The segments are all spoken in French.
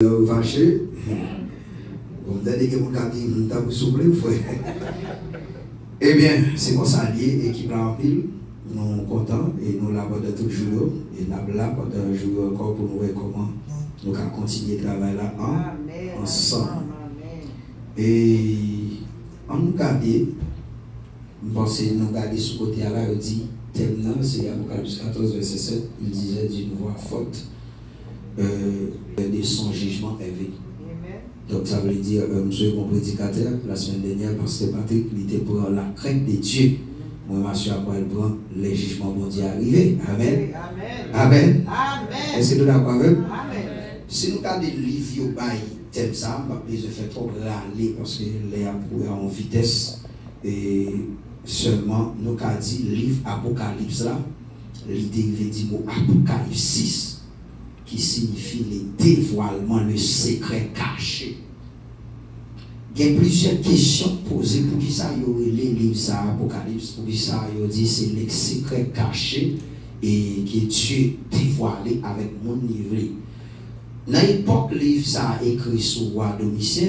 Vaché, comme vous avez dit que vous avez soufflé, eh bien, c'est comme ça lié, équipe en pile, nous sommes contents et nous l'avons de toujours, et nous avons là pendant un jour encore pour nous voir comment nous allons continuer le travail là ensemble. Et en nous garder, je pense que nous garder ce côté là, il dit, thème c'est Apocalypse 14, verset 7, il disait d'une voix forte. De son jugement élevé. Donc ça veut dire, monsieur mon prédicateur, la semaine dernière, pasteur Patrick, il était pour la crainte de Dieu. Moi, je suis après prendre les jugements mondiaux arrivés. Amen. Amen. Amen. Est-ce que nous d'accord avec? Amen. Si nous avons des livres, thème ça, je fais trop râler parce que les approuvés en vitesse. Et seulement, nous avons dit livre Apocalypse là, l'idée du mot Apocalypse 6. Qui signifie le dévoilement, le secret caché. Il y a plusieurs questions posées pour qui ça y aurait les livres ça, Apocalypse, pour qui ça y aurait dit c'est le secret caché et que Dieu dévoilé avec mon livre. Dans l'époque, le livre ça a écrit sur roi Domitien,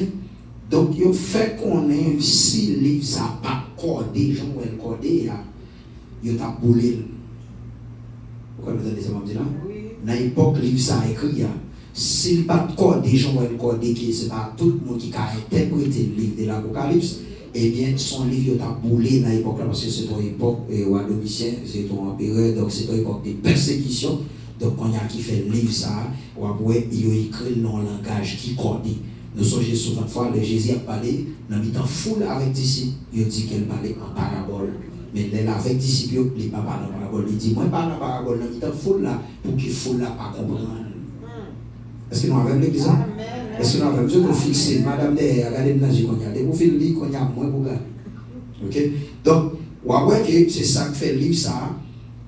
donc il fait qu'on ait si le livre ça n'a pas cordé, gens ont cordé, il a boulé. Pourquoi vous entendez ça, me dire là? Dans l'époque, le livre ça a écrit, s'il n'y a pas de code, des gens ont codé que ce n'est pas tout le monde qui a interprété le livre de l'Apocalypse, eh bien, son livre a boulé dans l'époque parce que c'est une époque, roi Domitien, c'est un empereur, donc c'est une époque de persécution. Donc, quand il y a qui fait le livre ça, il a écrit le langage qui codé. Nous sommes souvent fois, le Jésus a parlé, dans le temps foule avec disciples, il dit qu'elle parlait en parabole. Mais avec disciples, il ne parle pas en parabole. Il dit, moi, je parle en parabole, dans le foule là, pour que foule là pas comprendre. Est-ce que nous avons l'église? Est-ce que nous avons besoin de fixer? Madame, regardez le nage qu'on y a. Des profils livres qu'on y a moins pour gars. Ok? Donc, c'est ça que fait le livre ça.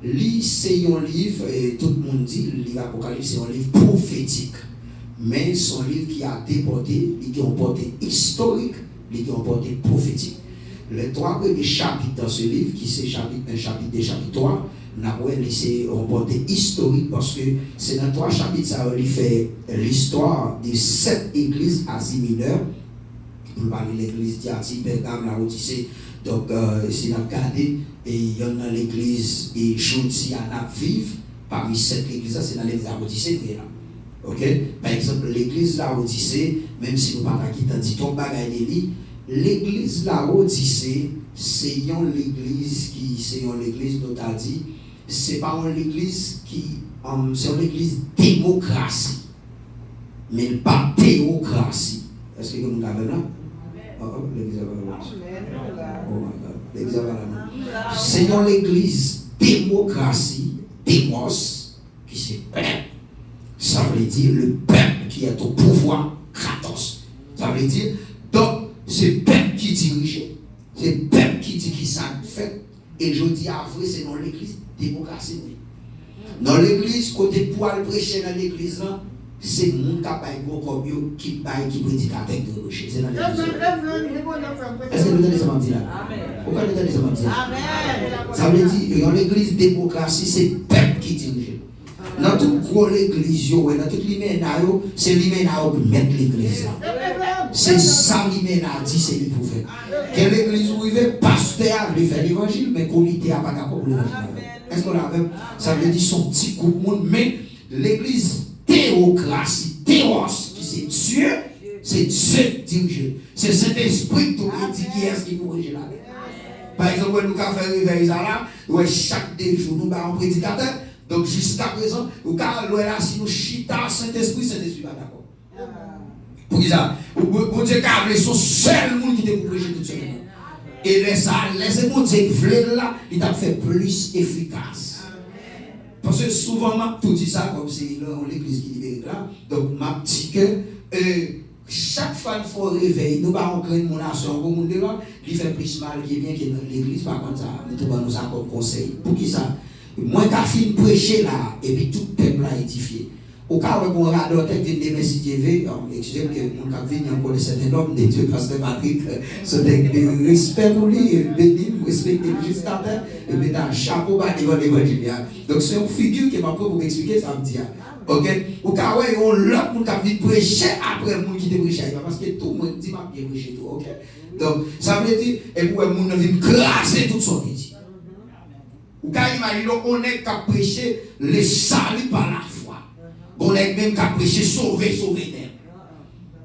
Livre, c'est un livre, et tout le monde dit, le livre Apocalypse, c'est un livre prophétique. Mais son livre qui a déporté, il a une portée historique, il a une portée prophétique. Les trois premiers chapitres dans ce livre, qui c'est chapitre 1, chapitre 2, chapitre 3, c'est une portée historique parce que c'est dans 3 chapitres, ça il fait l'histoire des 7 églises Asie mineure. Pour parler de l'église d'Hyatine, Pergame, la Odyssée. Donc, si nous regardons, il y a dans l'église et Jodi à vivre, parmi 7 églises, c'est dans l'église de la Odyssée. Ok? Par exemple, l'église de la Odyssée, même si nous ne parlons pas qui t'a dit ton bagage de lui, l'église de la Odyssée, c'est une église qui, c'est une église, nous t'a dit, c'est pas une église qui, c'est une église démocratie, mais pas théocratie. Est-ce que nous avons là? L'église l'église c'est une église démocratie, démos, qui c'est peuple. Ça veut dire le peuple qui est au pouvoir, Kratos. Ça veut dire, donc, c'est le peuple qui dirige, c'est le peuple qui dit qui ça fait. Et je dis à vrai, c'est dans l'église démocratie. Dans l'église, côté poil prêcher dans l'église, c'est le monde qui a qui prédique avec de rocher. C'est dans l'église. Est-ce que vous entendez ça, Mamdi là? Pourquoi vous entendez ça, Mamdi là? Ça veut dire, dans l'église démocratie, c'est le peuple qui dirige. Dans toute l'église, dans toute l'hyména, c'est l'hyména qui met l'église là. C'est ça l'hyména dit, c'est lui pour faire. Quelle église où il veut, pasteur a voulu faire l'évangile, mais le comité n'a pas capable de l'évangile. Est-ce qu'on a même? Ça veut dire son petit coup de monde, mais l'église théocratie, théos, qui c'est Dieu dirigé. C'est cet esprit tout le dit qui est-ce qui vous dirige là. Par exemple, nous avons fait réveil là, chaque deux jours, nous avons un prédicateur. Donc jusqu'à présent, au cas où si nous chita Saint-Esprit, Saint-Esprit pas d'accord. Pour ça, pour Dieu qui son seul monde qui te pour prêcher tout seul. Et laissez mon Dieu qui là, il t'a fait plus efficace. Parce que souvent, m'a tout dit ça comme c'est l'église qui libère là. Donc m'a dit que chaque fois qu'il faut réveiller, nous allons créer une nation pour monde là, il fait plus mal qui est bien que l'église par contre ça, nous avons conseil. Pour qui ça? Moi, tu as fini de prêcher là, et puis tout le peuple a édifié. Au cas où on radar tête de Messi TV, excusez-moi que mon cap vient encore de certains hommes de Dieu, Pasteur Patrick, c'est de respect pour lui, béni, respecter jusqu'à terre, et mettre un chapeau bas devant l'évangile. Donc c'est une figure qui m'a pour m'expliquer ça me dit. Ok? Au cas où on l'autre mon cap vient prêcher après le monde qui te prêche, parce que tout le monde dit m'a bien prêcher tout, ok? Donc ça veut dire, et pour le monde vient crasser tout son dit. Ou cas imagine on est qu'à prêcher le salut par la foi. On est même qu'à prêcher sauver.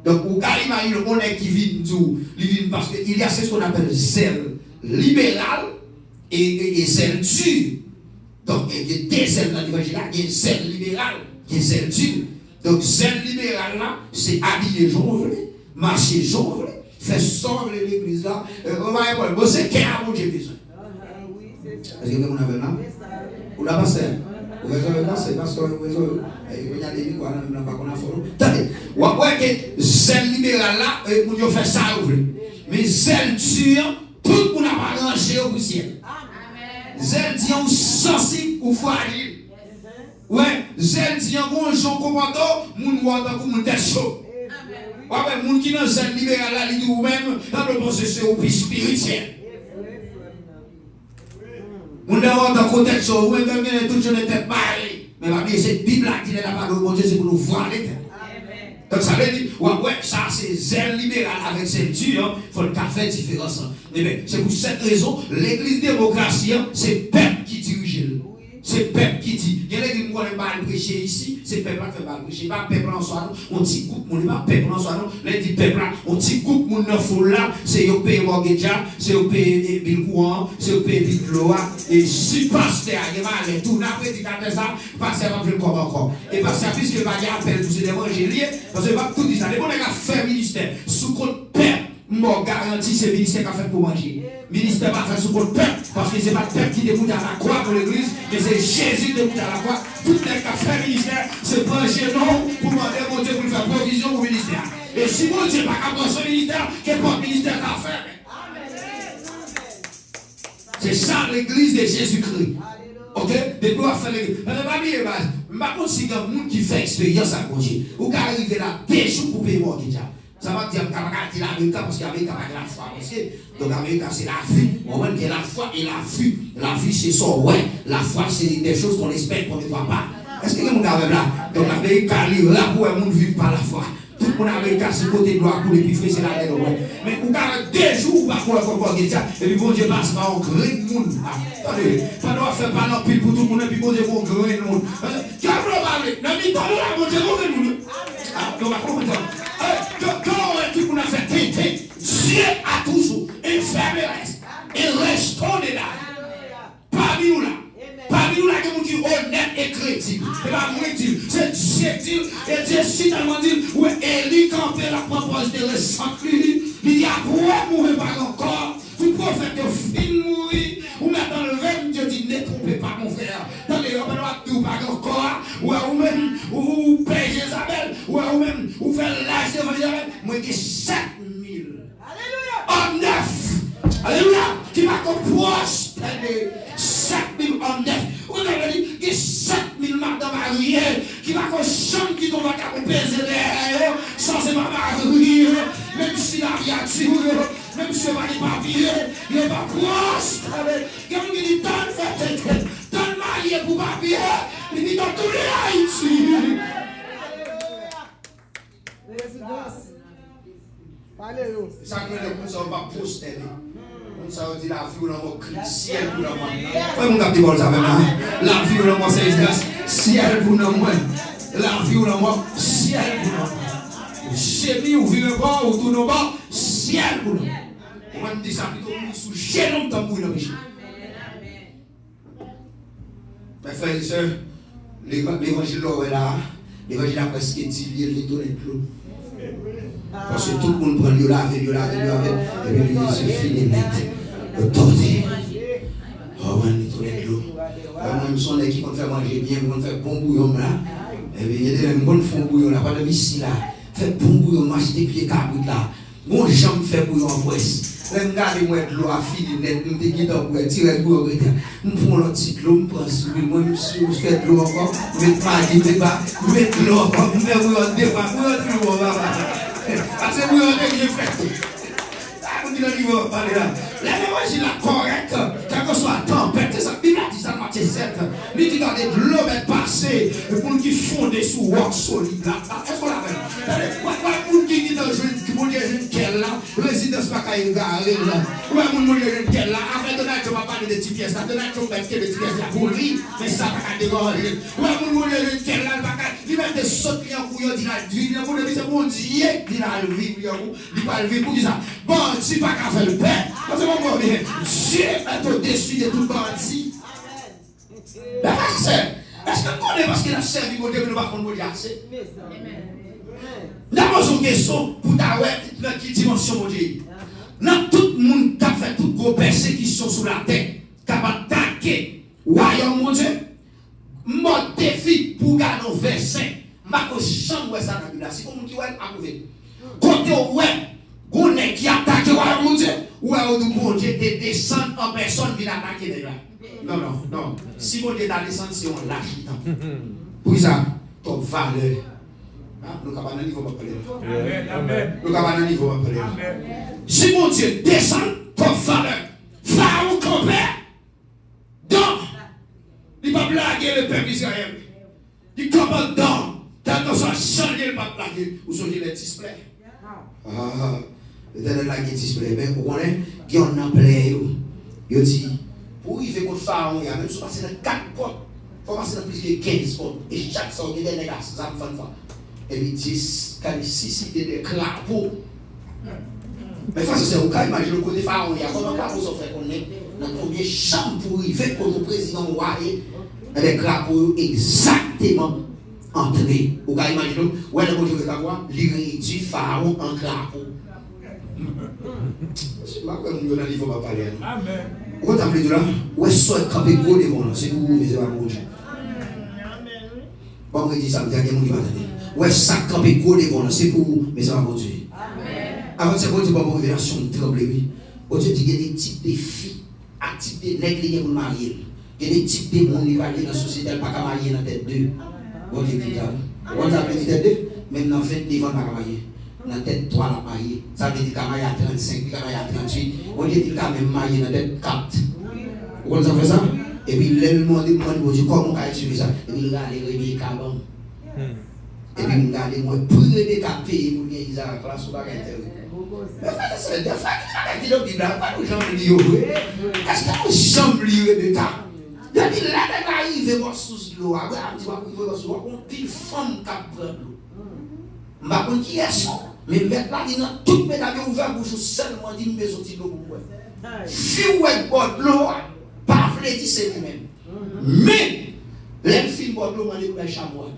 Donc, vous imaginez, on est qui vient parce qu'il y a ce qu'on appelle zèle libéral et zèle dur. Donc, il y a des zèles dans l'évangile, il y a zèle libéral, il y a zèle dur. Donc, zèle libéral là, c'est habiller jaune, marcher jaune, faire sortir l'église là. On va y voir, c'est qu'un amour j'ai besoin. Est-ce que vous avez là? Vous l'avez passé? Vous avez passé parce que vous avez dit quoi, on n'a pas qu'on a fait. Attendez, vous voyez que zèle libéral là, vous faites ça, mais zèle dur, tout le monde n'a pas rangé au ciel. Zèle dit on sensible ou fragile. Ouais, zèle dit on bon jour commando, moun wanda comme tête chaud. Ouais, moun qui dans zèle libéral là, il dit ou même dans le possession au spirituel. Moun dans wanda comme tête chaud, ou même tout jeune tête baillée. Mais la Bible c'est Bible qui est là-bas bon Dieu c'est pour nous voir les têtes. Donc ça veut dire, ouais, ça c'est zèle libéral avec zèle dur, il faut le faire différence. Mais bien, c'est pour cette raison, l'église démocratie, c'est peuple qui dirige. C'est peuple qui dit. Il y a des gens qui ne pas prêcher ici, c'est peuple qui fait mal prêcher. Pas peuple en soi, on dit groupe, on n'est pas peuple en soi, les dit peuple là, on dit groupe, on ne fout là, c'est au pays mortgage, c'est au pays bill courant, c'est au pays bill l'eau. Et si pasteur, il va aller tout, après dit qu'à ça, pasteur va faire comme encore. Et pasteur, puisque va y appeler tous ces évangéliers, parce que va tout dire ça. Les bons gars faire ministère, sous compte peuple. Moi, garantis ce ministère qui a fait pour manger. Le ministère va faire sous le peuple, parce que ce n'est pas le peuple qui déboute à la croix pour l'église, mais c'est Jésus qui déboute à la croix. Tout le monde qui a fait le ministère, c'est brancher non pour demander à mon Dieu pour lui faire provision pour le ministère. Et si mon Dieu n'a pas capable son ministère, quel ministère qu'a fait? C'est ça l'église de Jésus-Christ. Ok? De quoi faire l'église? Je ne vais pas dire, je ne vais pas considérer un monde qui fait expérience à manger. Ou qui arrive là, péché pour payer mon Dieu. Ça va dire que l'Amérique, parce qu'Amérique a la foi. Donc l'Amérique, c'est la vie. On voit que la foi et la vue. La vue, c'est son ouais. La foi, c'est des choses qu'on espère qu'on ne voit pas. Est-ce que vous avez là? Donc l'Amérique, est là pour un monde vivre par la foi. Tout le monde Amérique, c'est côté droit pour les plus frais, c'est la tête. Mais vous avez 2 jours pour faire comme ça. Et puis bon Dieu passe par un grand monde. Attendez, pendant faire pas non pile pour tout le monde, et puis bon Dieu pour un grand monde. Qui a parlé? Non, mais t'as là, bon Dieu, grand monde. Ah, donc, on va comprendre. Quand on a fait tenter, Dieu a toujours une faiblesse et restauré là. Parmi nous là, qui nous dit honnête et crédible. C'est pas moi qui dis, c'est Dieu qui dit, et Dieu si tellement dit, oui, Élie campé la propose de ressentir, il dit à quoi mourir pas encore, tout prophète fin mourir, ou maintenant le même Dieu dit, ne trompez pas mon frère, dans les hommes, tout pas encore, ou même, ou Père Jézabel, ou même, ou faire l'âge de Jézabel, moi j'ai 7000. Alléluia! En neuf! Alléluia! Qui va prospérer 7000 en neuf. Vous avez dit, il y a 7000 madame mariées qui va chanter qui va peser l'air sans se marier, même si la viature, même si on va les papiers, il va prospérer. Comme il dit, donne marié pour papier, il dit dans tous les Haïti. Ça que les gens va prospérer. Ça veut dire la vie ou la mort, ciel pour la mort. Oui, mon capitaine, vous savez, la vie ou la mort, c'est grâce, ciel pour la mort. La vie ou la mort, ciel pour la mort. Chez ou vivre pas, ou tout le bas, ciel pour la mort. On va dire ça plutôt sous génome tant pour le péché. Mes frères et sœurs, l'évangile est là, l'évangile a presque dit, il est donné de l'eau. Parce que tout le monde prend Dieu laver, et puis il se finit net. Attendez. Oh, on est tourné de l'eau. Même son équipe, on fait manger bien, on fait bon bouillon là. Et puis il y a des bonnes fonds bouillon là, pas de ici là. Fait bon bouillon, marche des pieds cabrit là. Bon jambe fait bouillon en presse. Là, regardez moi de l'eau à filer net, nous te guidons pour tirer pour regarder. Nous prenons le petit l'eau, nous prenons sur moi, je fais de l'eau encore, mettre ma débat, mettre l'eau encore, nous mettons le débat, nous mettons l'eau là. Parce que nous avons bien fait. On dit le niveau, parlez là. La mémoire la correcte, quand on soit tempête, ça Bible dit ça dans Matthieu 7. Il dit regardez de l'eau est passée pour qui fondé sur roc solide là. Est-ce qu'on l'a fait? Pour qui dit dans le jeune quel là, résidence pas qu'à égarer là. Ouais, mon jeune quel là, après Donald Trump va parler de petites pièces là. Donald Trump va mettre des petites pièces là pour lui, mais ça pas qu'à dégager. Ouais, mon jeune quel là, il va te sauter en couillon, il va vivre, c'est mon Dieu, il va le vivre, il va le vivre pour dire ça. Bon, si pas qu'à faire le pain, parce que mon Dieu est au-dessus de tout bandit. Est-ce que vous connaissez parce qu'il a servi mon Dieu, mais nous ne pouvons pas dire assez? D'abord, une question pour ta dans quelle dimension mon Dieu? Dans tout le monde qui a fait toutes vos persécutions sur la terre, qui a attaqué royaume mon Dieu, mon défi pour garder nos versets, je ne chambre ça dans la Bible. C'est comme qui va approuver. Côté ouais, on est qui attaque royaume mon Dieu, ou est-ce que mon Dieu te descend en personne qui attaque déjà? Non. Si mon Dieu t'a descendu, c'est on lâche. Pour ça, ton valeur. Nous avons un niveau pour parler. Si mon Dieu descend, ton valeur. Pharaon campé. Donc, il ne va pas blaguer le peuple d'Israël. Il campe dedans. Tant qu'on soit changé, il ne va pas blaguer. Ou changer les displays. Peut-être là, il y a des displays. Mais vous connaissez, il y a un plein. Il dit, pour y faire contre Pharaon, il y a même si on passe dans 4 portes. Il faut passer dans plus de 15 portes. Et chaque sorte, il y a des gars, ça me fait. Et puis 10, quand il suscite des crapauds. Mais ça, c'est au cas, imagine le côté Pharaon, il y a comment crapauds sont fait qu'on est dans combien de chambres pour y faire pour le président roi et les crapauds exactement entrés. Au cas, imagine, où est le bon Dieu de la voix, il réduit Pharaon en crapaud. Je ne sais pas comment nous il faut pas parler. Amen. Où est-ce que tu as où est-ce que tu as gros devant là? C'est pour vous, mais c'est pas bon Dieu. Bon, on dit ça, il y a des gens qui vont attendre. Ouais, ça campe gros devant nous, c'est pour vous, mais ça va continuer. Avant c'est bon Dieu, pour révélation, tremble, oui. Bon Dieu dit qu'il y a des types de filles, à type de nègres qui sont mariés. Il y a des types de monde qui sont dans la société, pas qu'à marier dans la tête d'eux. Bon Dieu dit ça. On a appelé tête d'eux, même dans 29 ans, pas qu'à marier. Dans la tête 3, la marier. Ça veut dire qu'à marier à 35, qu'à marier à 38. Bon Dieu dit qu'à même marier dans la tête 4. Vous avez fait ça? Et puis, le monde dit, bon Dieu, comment on va utiliser ça? Et puis, il regarde les réveils cabans. Et puis, regardez, moi, pour les cas payés pour les gens à la classe ou pas intérêt. Mais c'est des fois qui sont des pas nous jamais lire. Est-ce que nous jamais lire de cas? Il y a des là, il arrive sous l'eau. Après, il va sous l'eau. On pile femme qui prend l'eau. Je ne sais pas qui est ça. Mais maintenant, il y a toute médaille ouverte pour vous seulement dire que je sorti de l'eau pour vous. Si vous êtes bon de l'eau, pas vous dire c'est lui-même. Mais, les filles bon de l'eau, on est chamois.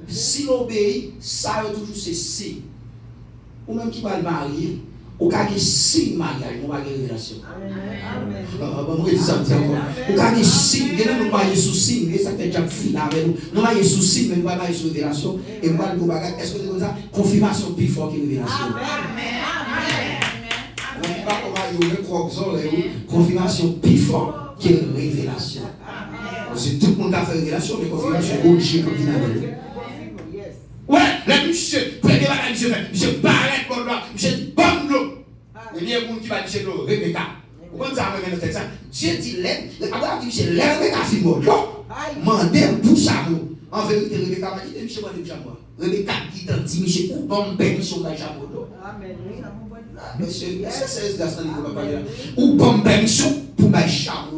Si l'obéit, ça a toujours c'est si. Ou même qui va le marier, ou qui a des signes mariage, on va avoir une révélation. On va dire ça encore. Ou qui a des signes, nous marier sous signe, ça fait déjà fini avec nous. Nous marier sous signe, mais nous va marier sous révélation. Et nous va le bagage. Est-ce que c'est comme ça? Confirmation plus fort que révélation. On ne va pas marier confirmation plus fort que révélation. Parce que tout le monde a fait révélation, mais confirmation est obligée de continuer. Ouais, le monsieur, prenez la monsieur paraît pour l'eau, monsieur dit bonne l'eau. Il y a un monde qui va dire l'eau, Rebecca. Vous comprenez ça, vous avez ça? Dieu dit l'aide, Abraham dit monsieur, l'aide Rebecca fit mon l'eau. Mandez pour ça, en vérité, Rebecca va dire, monsieur, mandez pour ça, Rebecca dit, monsieur, ou bon permission pour ça, Amen. Monsieur, c'est ça, il ne va pas dire. Ou bon permission pour ça,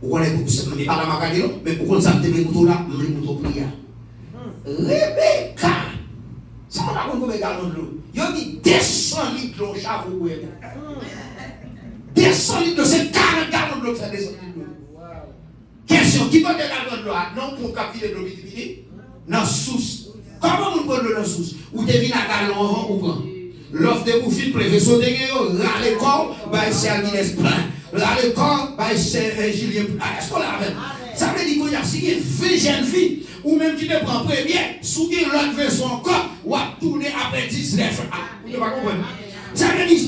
Vous connaissez pas la magadie, mais vous connaissez ça, vous là, vous prière. Rebecca, ça va pas comme gallon de l'eau. Il dit 200 litres d'eau chaque jour. 200 litres d'eau, c'est 40 gallons de l'eau que ça descend de l'eau. Question, qui va des gallons de l'eau? Non, pour capter de l'eau, dans la source. Comment vous prenez l'eau dans la source? Ou devine à gallon avant ou pas? L'offre de vous filles prévue sur des gars, là les corps, c'est Alvinès plein. Là le corps, c'est Julien plein. Est-ce qu'on l'a fait? Ça veut dire qu'il y a si une jeune fille, ou même qui te prend premier, sous l'autre version encore, ou tourner après 19 ans. Vous ne pas comprendre. Ça veut dire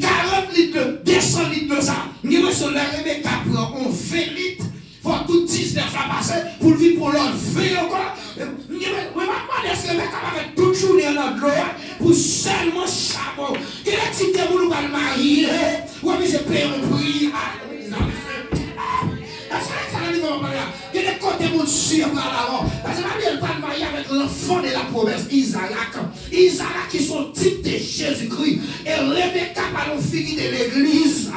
40 litres, 200 litres de ça. Nous sommes là, Rebecca prend 20 litres. Il faut tout 19 ans passer pour vivre pour l'autre 20 encore. Je me demande est-ce que Rebecca va faire toute journée en l'eau pour seulement chameau. Quel est le type de monde qui va le marier? Ou bien je paye un prix. Il y a des côtés de sûr par là-bas. Parce que la Bible parle marié avec l'enfant de la promesse, Isaac. Isaac qui sont type de Jésus-Christ. Et Rebecca par le fille de l'église.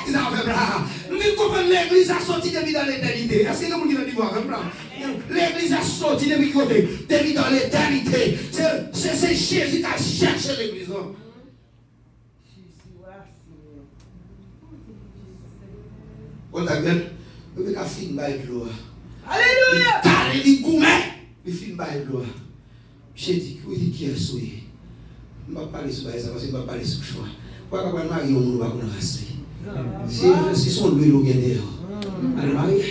Nous comprenons l'église a sorti depuis dans l'éternité. Est-ce que vous avez dit voir l'église a sorti depuis côté, depuis dans l'éternité. C'est Jésus qui a cherché l'église. On a gueule. Il y a un film de l'eau. Alléluia! Il y a un film de l'eau. J'ai dit, qui est ce? Je ne vais pas parler sur ça parce que je ne vais pas parler sur le choix. Pourquoi on va marier on va rester? Si son louis ou bien dehors. Alors, marié.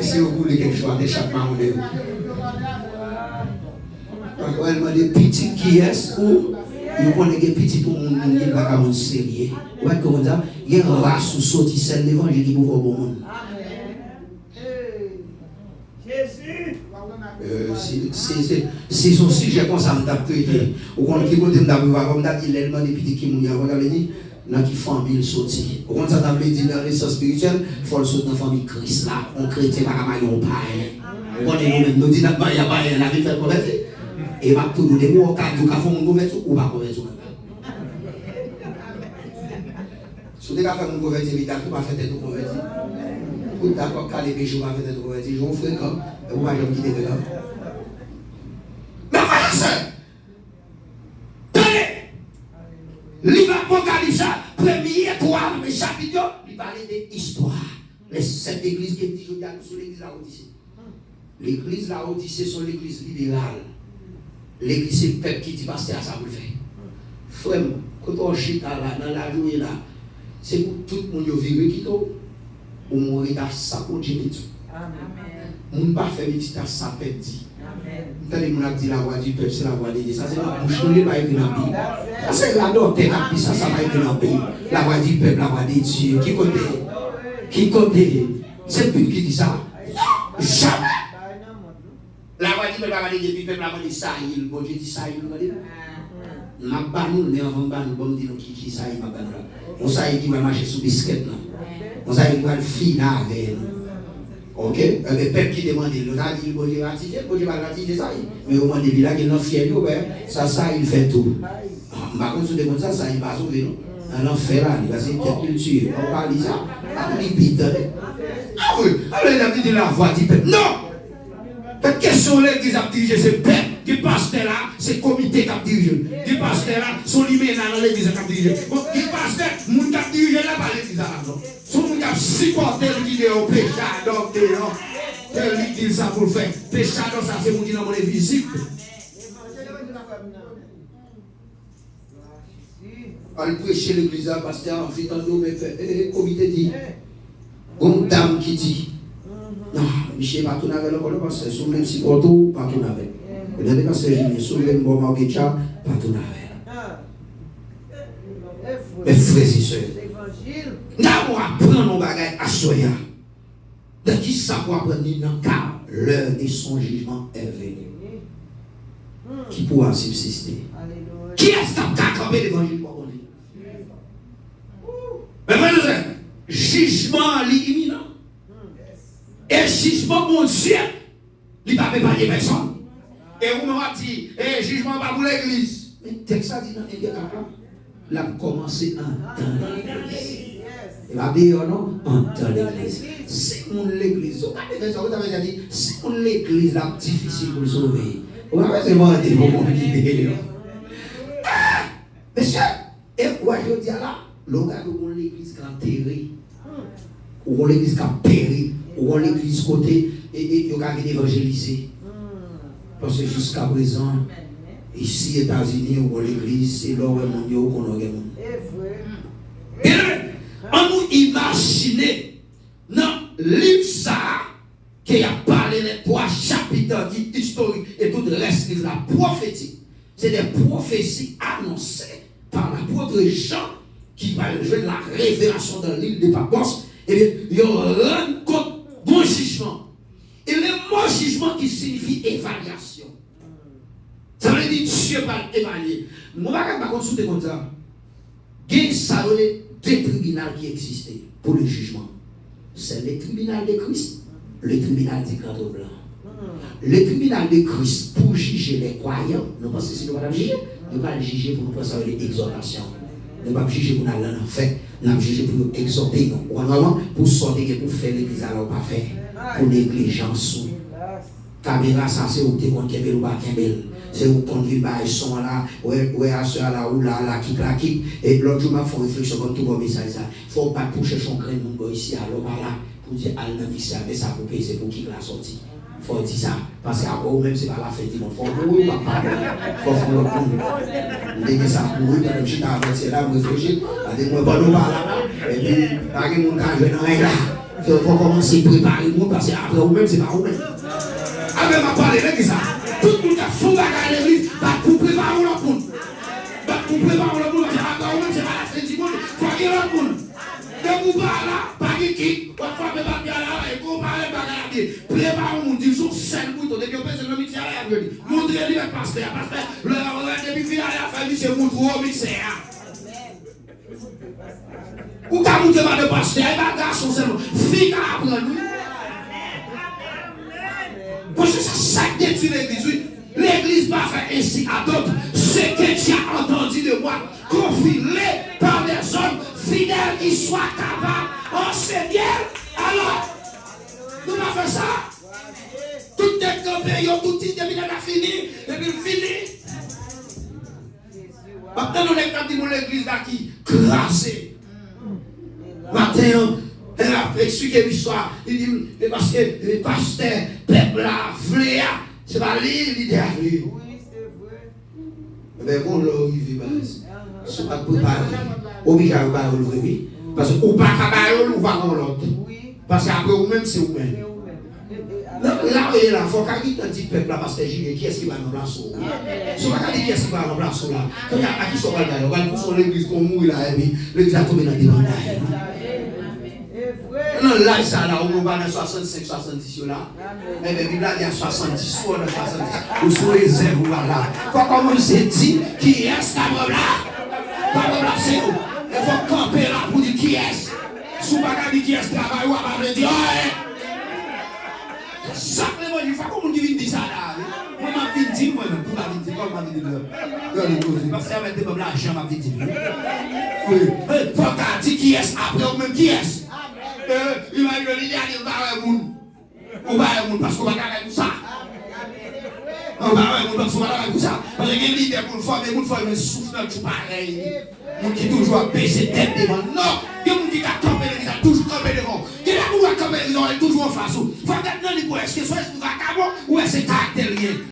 Si vous voulez quelque chose, d'échappement ou dehors. Pourquoi elle m'a dit, petit qui est ou vous connaissez petit pour mon monde qui va comme sérieux. Vous voyez comment ça? Il y a une race ou sorti celle de l'évangile qui pour voir bon monde. C'est son sujet comme ça, je vais traiter. Ou quand il côté de voir comme ça, il a dit petit qui mouille, vous avez dit, dans qui famille sorti. Ou quand ça t'a dit dans l'essence spirituelle, il faut le sortir dans la famille Christ là. On chrétien pas comme un païen. On est nous-mêmes, nous disons pas il y a païen, la vie fait convertir. Et va tout nous dire, ou quand tu as fait une conversion ou pas conversion. Si tu as fait une conversion, tu n'as pas fait de conversion. Vous êtes d'accord qu'à les péchés, vous n'avez pas fait de conversion. Je vous fais comme, et vous m'avez quitté de là. Mais frère et sœur, tenez, livre Apocalypse, premier 3, chapitre, il parlait de l'histoire. Les 7 églises qui disent aujourd'hui sur l'église Laodicée. L'église Laodicée, c'est l'église libérale. L'église, c'est le peuple qui dit, pasteur, ça vous le fait. Frère, quand on chute là, dans la journée là, c'est pour tout le monde qui vit qui tout, ou mourir à ça pour Dieu. Amen. On ne pas faire petit à ça petit. Amen. Vous avez dit la voix du peuple, c'est la voix de Dieu. Ça, c'est la bouche, on n'est pas écrit dans la Bible. Ça, c'est la doctrine qui dit ça, ça va écrit dans la Bible. La voix du peuple, la voix de Dieu. Qui côté? Qui côté? C'est le peuple qui dit ça. Jamais. La voix du peuple, la voix de Dieu, le peuple, la voix de Saïl. Bon Dieu dit Saïl, vous voyez? Ma banou, mais avant banou, bon dit qui Saïl, ma banou là. On sait qui va marcher sous biscuit là. On sait qui va le finir avec nous. Ok? Le peuple qui demande, le gars dit, bon Dieu va ratifier, bon Dieu va ratifier ça. Mais au moins, depuis là, il est fier, ça, il fait tout. Par contre, si on demande ça, il va sauver, non? En enfer là, il va se faire culture. On parle de ça. Il dit, ah oui, alors il a dit la voix du peuple. Non! Parce que question l'église a dirigé, c'est peuple. Du pasteur là, c'est comité qui a dirigé. Du pasteur là, son limite là dans l'église qui a dirigé. Du pasteur, moun qui a dirigé là par l'église là. Son moun qui a supporté l'idée au péché, donc tel dit ça pour le faire. Péché, donc ça c'est moun qui n'a pas de visite. On prêcher l'église là, pasteur, en fait, mais comité dit. Une dame qui dit. Non, Michel pas tout avec le col parce que sur le petit porto pas tout avec. Et dans le passage Julien sur le bon marquetcha pas tout avec. Mes frères et sœurs. Nous apprendre nos bagages à soya. De qui ça pour apprendre dans car l'heure de son jugement est venue. Qui pourra subsister? Qui est-ce qui a campé l'évangile pour lui? Mais frères et sœurs, jugement imminent. Et jugement, mon Dieu, il ne va pas épargner personne. Et vous m'avez dit, jugement pas pour l'église. Mais texte ça dit dans il a commencé à entendre l'église. Il va dire non, entendre l'église. C'est mon l'église. Vous avez dit, c'est mon l'église là difficile pour sauver. Vous avez demandé pour mon idée. Monsieur, et moi je dis là, le gars de l'église qui a enterré, ou l'église qui a péri. Ou l'église côté et il y a évangéliser. Parce que jusqu'à présent, ici, aux États-Unis, ou l'église, c'est là où on a et on nous imagine dans le livre ça, qui a parlé les 3 chapitres historiques et tout le reste l'église la prophétique. C'est des prophéties annoncées par l'apôtre Jean qui va jouer la révélation dans l'île de Patmos. Et bien, ils rendent compte bon jugement. Et le mot jugement qui signifie évaluation. Ça veut dire Dieu va évaluer. Moi, je ne vais pas consulter comme ça. Il y a deux tribunaux qui existaient pour le jugement. C'est le tribunal de Christ, le tribunal du grand blanc. Le tribunal de Christ pour juger les croyants, nous pensons que si nous ne juger, nous ne pas juger pour nous penser à l'exhortation. Nous ne pas juger pour nous aller en fait, nous juger pour nous exhorter, pour sortir, pour faire l'église alors pas faire, pour négligence. Caméra, ça c'est où tu es contre Kembel ou pas Kembel. C'est où ton vie ils sont là, ouais, à ce là, ou là, qui, et l'autre jour, m'a fait une réflexion comme tout bon message. Il ne faut pas pour chercher un grain de monde ici, alors là, pour dire, allez, non, ça, mais ça pour payer, c'est pour qui l'a sorti. Il faut dire ça, parce qu'après, même c'est pas la fête du monde. Il faut mourir, papa. Il faut faire le coup. Dès que ça mourir, quand je suis avancé là, je réfléchis, je dis, moi, pas nous là, et puis, pas que mon cas, je vais dans un là. Il faut commencer à préparer le monde, parce qu'après, ou même, c'est pas vous-même. Avec ma parole, c'est ça. Tout le monde a fou à l'église, pour préparer le monde. Pour préparer le monde, c'est pas la fête du monde, il faut qu'il y ait le monde. De vous parler là, pas de qui, on va faire des papiers là, et comparer les bagages. Préparer le monde, ils sont 5 boutons, depuis que c'est le métier à la vie. Montrez-lui le pasteur, le depuis qu'il a la famille, c'est mon gros misère. Ou quand vous demandez de pasteur, il va garçon seulement, fille à apprendre. Parce que c'est ça qui est l'église. L'église va faire ainsi à d'autres. Ce que tu as entendu de moi, confie-le par des hommes fidèles qui soient capables enseigner. Alors, nous allons faire ça. Tout est campé, tout est fini, et puis fini. Maintenant, nous avons l'église là qui crasée. Maintenant, elle a expliqué l'histoire. Il dit, parce que le pasteur, peuple là, voulait, c'est pas l'idée à lui. Oui, c'est vrai. Mais bon, là, il vit pas. C'est pas préparé. Obligé à pas relever. Parce que ou pas cabaret ou pas comme l'autre. Parce qu'après, vous-même, c'est vous-même. Là, il faut qu'il dit peuple là, pasteur Julien, qui est-ce qui va nous placer? Si on va dire qui est-ce qui va nous placer là, quand il y a qui sont pas là, on va pour l'église comme nous, là, et puis l'église a tombé dans des bandages. Non, là, ça là, on va dans 65, 70 là. Mais bien, là, il y a 70, ou dans 70. Ou sur les zèbres, voilà. Faut commencer à dire qui est ce cabron là? Cabron là, c'est nous. Il faut camper là pour dire qui est. Si on va dire qui est ce travail, on va dire, simplement, il faut qu'on dise ça là. Moi, je vais dire, moi-même, pour la dire, comme je vais dire. Parce que avec des meubles là, je vais dire. Oui. Il faut qu'on dise qui est après, ou même qui est. Il va dire, il va avoir un monde. On va avoir un monde parce qu'on va garder tout ça. On va avoir un monde parce qu'on va garder tout ça. Parce que les leaders pour le former, il faut un souffle tout pareil. Il qui toujours baisser tête devant. Non, il y a des gens qui ont campé, ils ont toujours campé devant. Il y a des gens qui ont campé, ils ont toujours en face. Il faut regarder dans les points. Est-ce que soit est-ce que vous avez ou est-ce que c'est caractère lié?